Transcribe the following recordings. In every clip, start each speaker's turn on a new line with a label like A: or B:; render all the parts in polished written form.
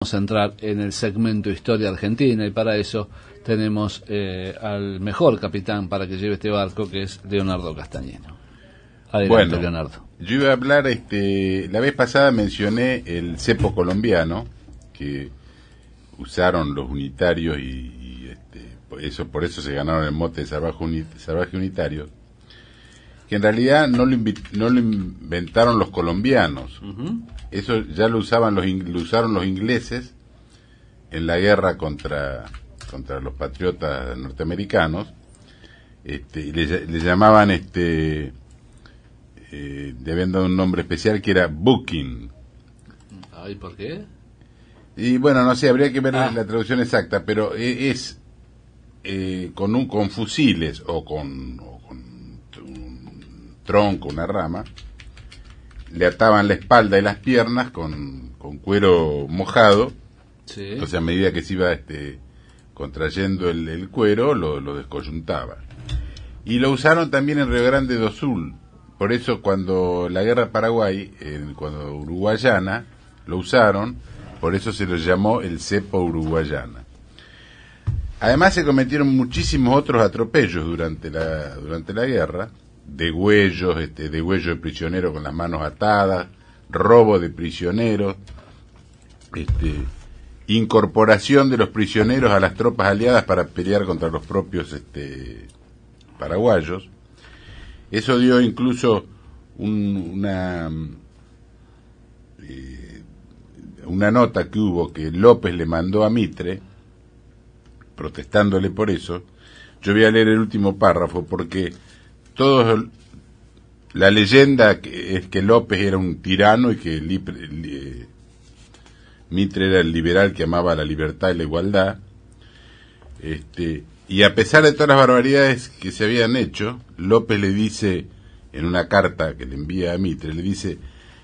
A: Vamos a entrar en el segmento Historia Argentina y para eso tenemos al mejor capitán para que lleve este barco, que es Leonardo Castañino. Adelante,
B: Bueno,
A: Leonardo.
B: Yo iba a hablar, la vez pasada mencioné el cepo colombiano que usaron los unitarios y por eso se ganaron el mote de salvaje unitario, que en realidad no lo inventaron los colombianos. Eso ya lo usaron los ingleses en la guerra contra los patriotas norteamericanos, y le llamaban le habían dado un nombre especial que era Booking.
A: ¿Y por qué?
B: Y bueno, no sé, habría que ver la traducción exacta, pero es con fusiles o con un tronco, una rama, le ataban la espalda y las piernas con cuero mojado.
A: Sí.
B: Entonces, a medida que se iba contrayendo el cuero, lo descoyuntaba. Y lo usaron también en Río Grande do Sul. Por eso, cuando la guerra de Paraguay, cuando uruguayana, lo usaron, por eso se lo llamó el cepo uruguayana. Además, se cometieron muchísimos otros atropellos durante la guerra, degüellos de prisioneros con las manos atadas, robo de prisioneros, incorporación de los prisioneros a las tropas aliadas para pelear contra los propios paraguayos. Eso dio incluso una nota que hubo que López le mandó a Mitre protestándole por eso. Yo voy a leer el último párrafo porque la leyenda es que López era un tirano y que Mitre era el liberal que amaba la libertad y la igualdad, y a pesar de todas las barbaridades que se habían hecho, López le dice, en una carta que le envía a Mitre, le dice: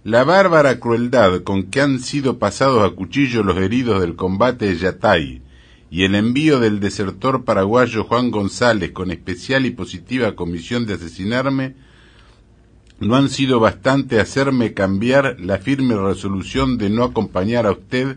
B: la bárbara crueldad con que han sido pasados a cuchillo los heridos del combate de Yatay y el envío del desertor paraguayo Juan González con especial y positiva comisión de asesinarme, no han sido bastante a hacerme cambiar la firme resolución de no acompañar a usted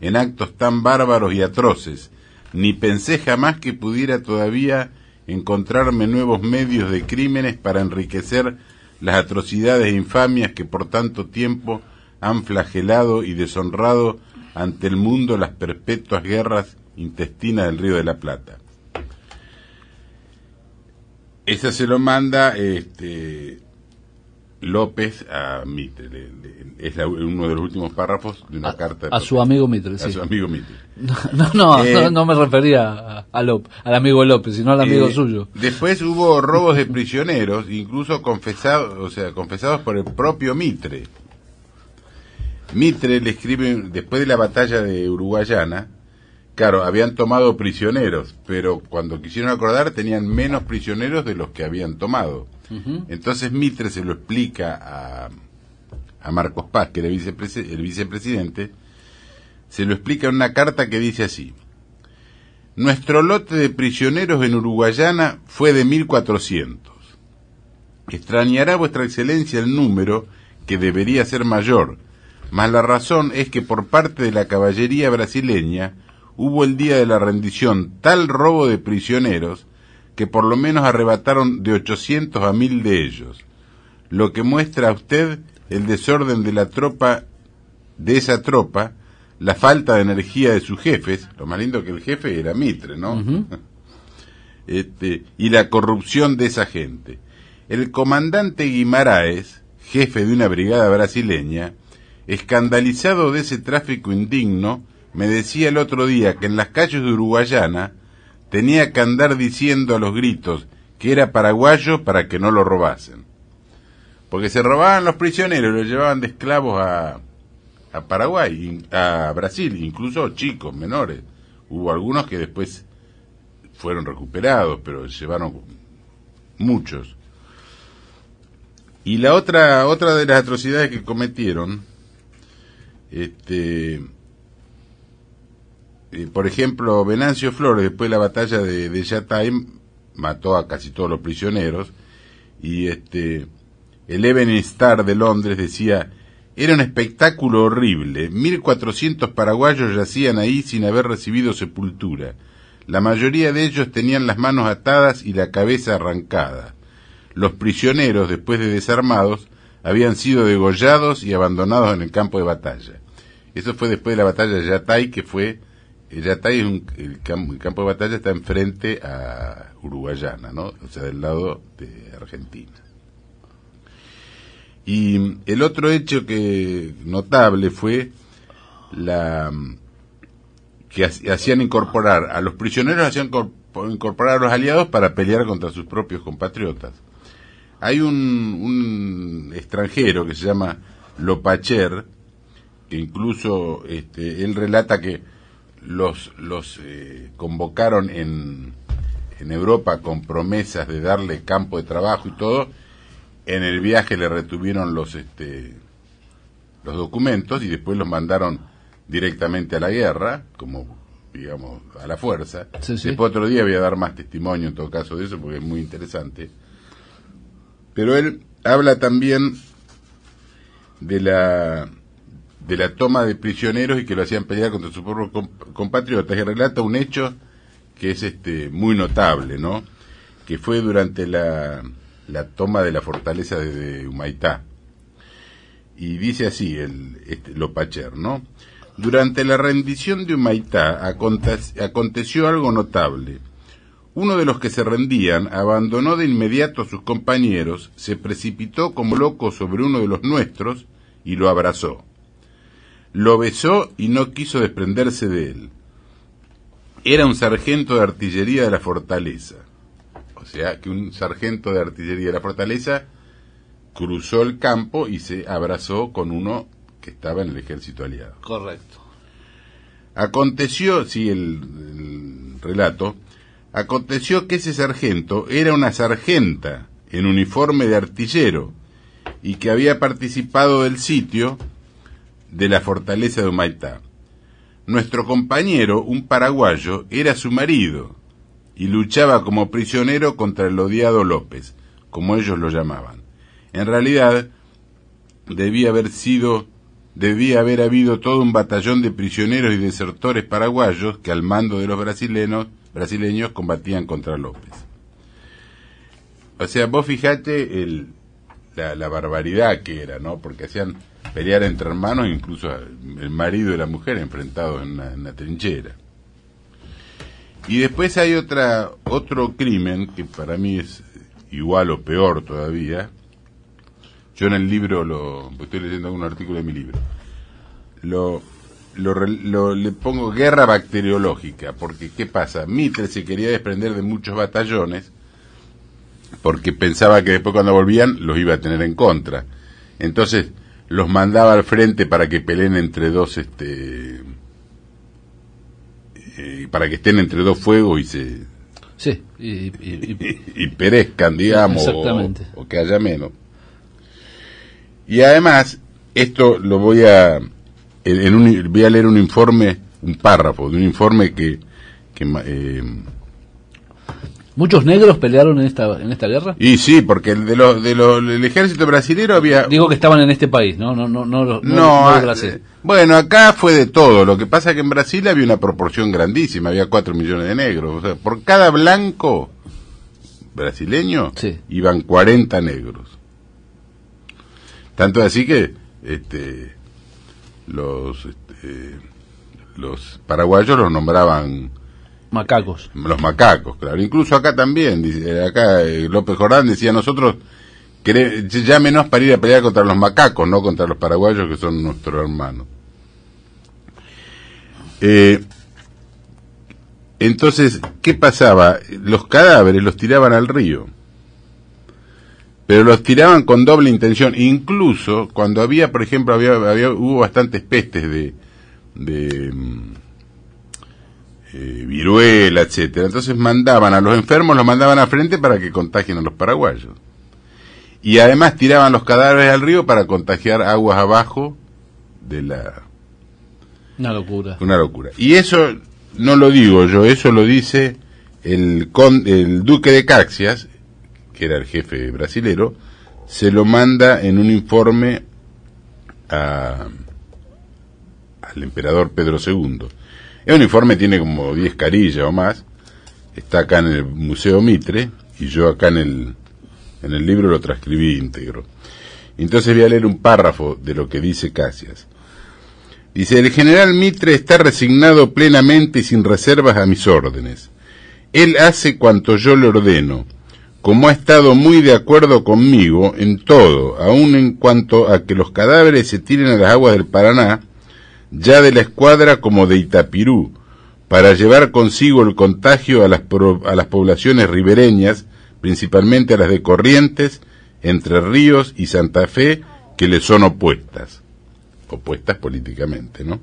B: en actos tan bárbaros y atroces, ni pensé jamás que pudiera todavía encontrarme nuevos medios de crímenes para enriquecer las atrocidades e infamias que por tanto tiempo han flagelado y deshonrado ante el mundo las perpetuas guerras intestinas del Río de la Plata. Esa se lo manda López a Mitre, es uno de los últimos párrafos de una carta
A: a su amigo Mitre, sí.
B: A su amigo Mitre.
A: No me refería al amigo López, sino al amigo suyo.
B: Después hubo robos de prisioneros, incluso confesados por el propio Mitre. Mitre le escribe, después de la batalla de Uruguayana, claro, habían tomado prisioneros, pero cuando quisieron acordar tenían menos prisioneros de los que habían tomado. Entonces Mitre se lo explica a Marcos Paz, que era el vicepresidente, se lo explica en una carta que dice así: nuestro lote de prisioneros en Uruguayana fue de 1400. Extrañará vuestra excelencia el número, que debería ser mayor, mas la razón es que por parte de la caballería brasileña hubo el día de la rendición tal robo de prisioneros que por lo menos arrebataron de 800 a 1000 de ellos, lo que muestra a usted el desorden de esa tropa, la falta de energía de sus jefes, lo más lindo que el jefe era Mitre, ¿no? Y la corrupción de esa gente. El comandante Guimaraes, jefe de una brigada brasileña, escandalizado de ese tráfico indigno, me decía el otro día que en las calles de Uruguayana tenía que andar diciendo a los gritos que era paraguayo para que no lo robasen. Porque se robaban los prisioneros y los llevaban de esclavos a Paraguay, a Brasil, incluso chicos, menores. Hubo algunos que después fueron recuperados, pero llevaron muchos. Y la otra de las atrocidades que cometieron, por ejemplo, Venancio Flores, después de la batalla de Yatay, mató a casi todos los prisioneros, y el Evening Star de Londres decía: Era un espectáculo horrible. 1.400 paraguayos yacían ahí sin haber recibido sepultura. La mayoría de ellos tenían las manos atadas y la cabeza arrancada. Los prisioneros, después de desarmados, habían sido degollados y abandonados en el campo de batalla. Eso fue después de la batalla de Yatay, que fue... Yatay es el campo de batalla está enfrente a Uruguayana, ¿no? O sea, del lado de Argentina. Y el otro hecho notable fue que hacían incorporar a los prisioneros, hacían incorporar a los aliados para pelear contra sus propios compatriotas. Hay un extranjero que se llama Lopacher, que incluso él relata que los convocaron en Europa con promesas de darle campo de trabajo y todo. En el viaje le retuvieron los documentos y después los mandaron directamente a la guerra, como, digamos, a la fuerza.
A: Sí, sí.
B: Después otro día voy a dar más testimonio en todo caso de eso porque es muy interesante. Pero él habla también de la toma de prisioneros y que lo hacían pelear contra sus propios compatriotas, y relata un hecho que es muy notable, ¿no? Que fue durante la toma de la fortaleza de Humaitá. Y dice así Lopacher, ¿no? Durante la rendición de Humaitá aconteció algo notable. Uno de los que se rendían abandonó de inmediato a sus compañeros, se precipitó como loco sobre uno de los nuestros y lo abrazó. Lo besó y no quiso desprenderse de él. Era un sargento de artillería de la fortaleza. O sea, que un sargento de artillería de la fortaleza cruzó el campo y se abrazó con uno que estaba en el ejército aliado.
A: Correcto.
B: Aconteció, sí, el relato, aconteció que ese sargento era una sargenta en uniforme de artillero y que había participado del sitio de la fortaleza de Humaitá. Nuestro compañero, un paraguayo, era su marido y luchaba como prisionero contra el odiado López, como ellos lo llamaban. En realidad, debía haber habido todo un batallón de prisioneros y desertores paraguayos que al mando de los brasileños combatían contra López. O sea, vos fijate la barbaridad que era, ¿no? Porque hacían pelear entre hermanos, incluso el marido y la mujer enfrentados en una trinchera. Y después hay otro crimen que para mí es igual o peor todavía. Yo en el libro estoy leyendo algún artículo de mi libro. Le pongo guerra bacteriológica, porque ¿qué pasa? Mitre se quería desprender de muchos batallones porque pensaba que después cuando volvían los iba a tener en contra. Entonces los mandaba al frente para que peleen entre dos para que estén entre dos fuegos y se
A: sí,
B: y perezcan, digamos,
A: exactamente.
B: o que haya menos. Y además esto lo voy a leer un informe, un párrafo de un informe que
A: ¿Muchos negros pelearon en esta guerra?
B: y sí, porque el ejército brasilero había...
A: Digo que estaban en este país, no de Brasil.
B: Bueno, acá fue de todo. Lo que pasa es que en Brasil había una proporción grandísima, había 4 millones de negros. O sea, por cada blanco brasileño
A: sí,
B: iban 40 negros. Tanto así que los paraguayos los nombraban
A: macacos.
B: Los macacos, claro. Incluso acá también, acá López Jordán decía, nosotros llámenos para ir a pelear contra los macacos, no contra los paraguayos que son nuestros hermanos. Entonces, ¿qué pasaba? Los cadáveres los tiraban al río, pero los tiraban con doble intención. Incluso cuando había, por ejemplo, hubo bastantes pestes de viruela, etcétera. Entonces mandaban a los enfermos, los mandaban al frente para que contagien a los paraguayos. Y además tiraban los cadáveres al río para contagiar aguas abajo de
A: Una locura.
B: Una locura. Y eso no lo digo yo, eso lo dice el duque de Caxias, que era el jefe brasilero, se lo manda en un informe al emperador Pedro II. El uniforme tiene como 10 carillas o más, está acá en el Museo Mitre, y yo acá en el libro lo transcribí íntegro. Entonces voy a leer un párrafo de lo que dice Cassias. Dice: el general Mitre está resignado plenamente y sin reservas a mis órdenes. Él hace cuanto yo le ordeno, como ha estado muy de acuerdo conmigo en todo, aun en cuanto a que los cadáveres se tiren a las aguas del Paraná, ya de la escuadra como de Itapirú, para llevar consigo el contagio a las poblaciones ribereñas, principalmente a las de Corrientes, Entre Ríos y Santa Fe, que le son opuestas políticamente, ¿no?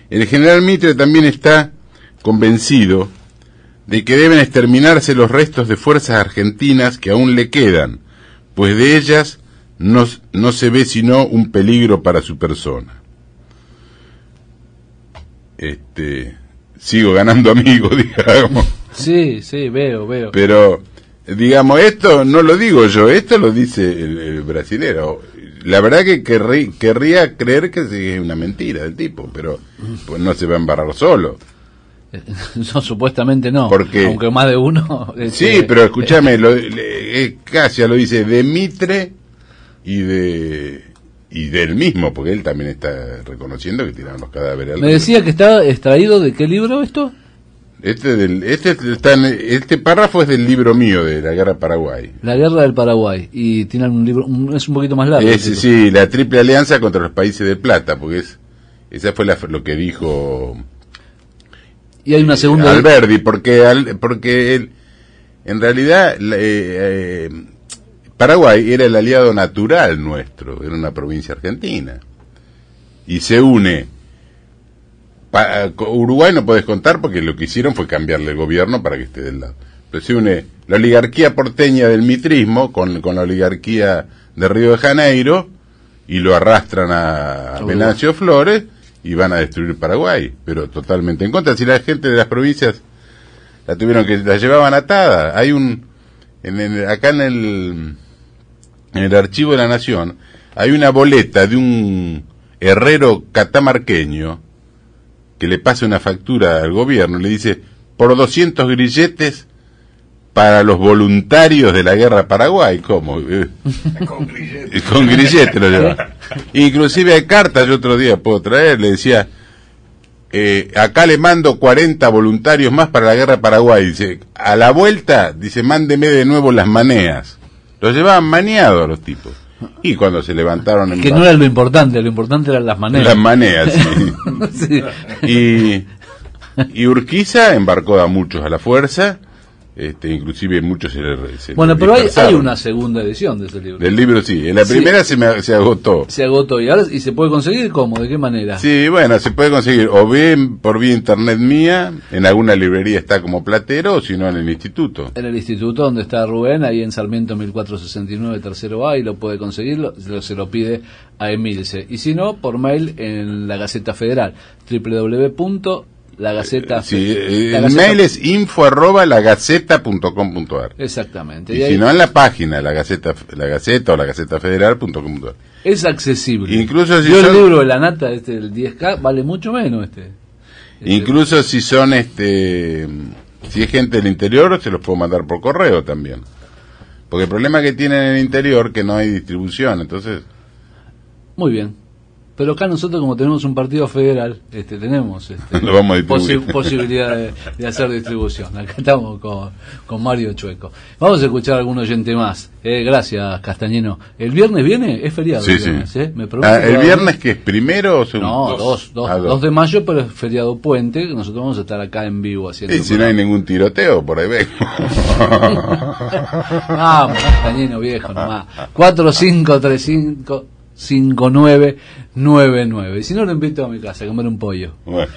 B: El general Mitre también está convencido de que deben exterminarse los restos de fuerzas argentinas que aún le quedan, pues de ellas no se ve sino un peligro para su persona. Sigo ganando amigos, digamos.
A: Sí, veo.
B: Pero, digamos, esto no lo digo yo, esto lo dice el brasilero. La verdad que querría creer que es una mentira del tipo, pero pues no se va a embarrar solo.
A: No, supuestamente no,
B: porque,
A: aunque más de uno...
B: Sí, pero escúchame, Cassias lo dice de Mitre y del mismo, porque él también está reconociendo que tiraron los cadáveres.
A: Me decía que está extraído de qué libro esto.
B: Este párrafo es del libro mío de la Guerra Paraguay.
A: La Guerra del Paraguay, y tiene un libro, es un poquito más largo.
B: Sí, la Triple Alianza contra los Países de Plata, porque esa fue lo que dijo...
A: Y hay una segunda...
B: Alberdi, porque él, en realidad, Paraguay era el aliado natural nuestro, era una provincia argentina. Y se une... Uruguay no podés contar porque lo que hicieron fue cambiarle el gobierno para que esté del lado. Pero se une la oligarquía porteña del mitrismo con la oligarquía de Río de Janeiro y lo arrastran a Venancio Flores y van a destruir Paraguay, pero totalmente en contra. Si la gente de las provincias la llevaban atada. Hay acá en el archivo de la Nación hay una boleta de un herrero catamarqueño que le pasa una factura al gobierno, le dice, por 200 grilletes para los voluntarios de la guerra Paraguay. ¿Cómo?
C: Con grilletes.
B: Con grilletes lo lleva. Inclusive hay cartas, yo otro día puedo traer, le decía, acá le mando 40 voluntarios más para la guerra Paraguay. Dice, a la vuelta, dice, mándeme de nuevo las maneas. Los llevaban maneados los tipos. Y cuando se levantaron...
A: Que no era lo importante eran las maneras.
B: Las maneras, sí. Sí. Y Urquiza embarcó a muchos a la fuerza, inclusive muchos se
A: bueno, pero hay una segunda edición de ese libro.
B: Del libro, sí. En la primera se agotó.
A: Se agotó. ¿Y se puede conseguir cómo? ¿De qué manera?
B: Sí, bueno, se puede conseguir o bien por vía internet mía, en alguna librería está como platero, o si no en el instituto.
A: En el instituto donde está Rubén, ahí en Sarmiento 1469, tercero A, y lo puede conseguir, se lo pide a Emilce. Y si no, por mail en la Gaceta Federal, www.lagaceta.
B: El mail es info@lagaceta.com.ar.
A: Exactamente.
B: Y si no, en la página, la Gaceta o lagacetafederal.com.ar.
A: Es accesible.
B: Incluso si
A: yo el libro de la nata, el 10K, vale mucho menos
B: Incluso si son, si es gente del interior, se los puedo mandar por correo también. Porque el problema que tienen en el interior que no hay distribución, entonces...
A: Muy bien. Pero acá nosotros, como tenemos un partido federal, tenemos
B: lo vamos a
A: posibilidad de hacer distribución. Acá estamos con Mario Chueco. Vamos a escuchar a algún oyente más. Gracias, Castañeno. ¿El viernes viene? Es feriado.
B: Sí,
A: el viernes,
B: sí.
A: Me pregunto
B: ¿El viernes que es primero o segundo?
A: No, 2 de mayo, pero es feriado puente. Nosotros vamos a estar acá en vivo haciendo...
B: Y si no hay ningún tiroteo, por ahí vengo.
A: Vamos, Castañeno viejo nomás. 4535 5999. Y si no, lo invito a mi casa a comer un pollo.
B: Bueno.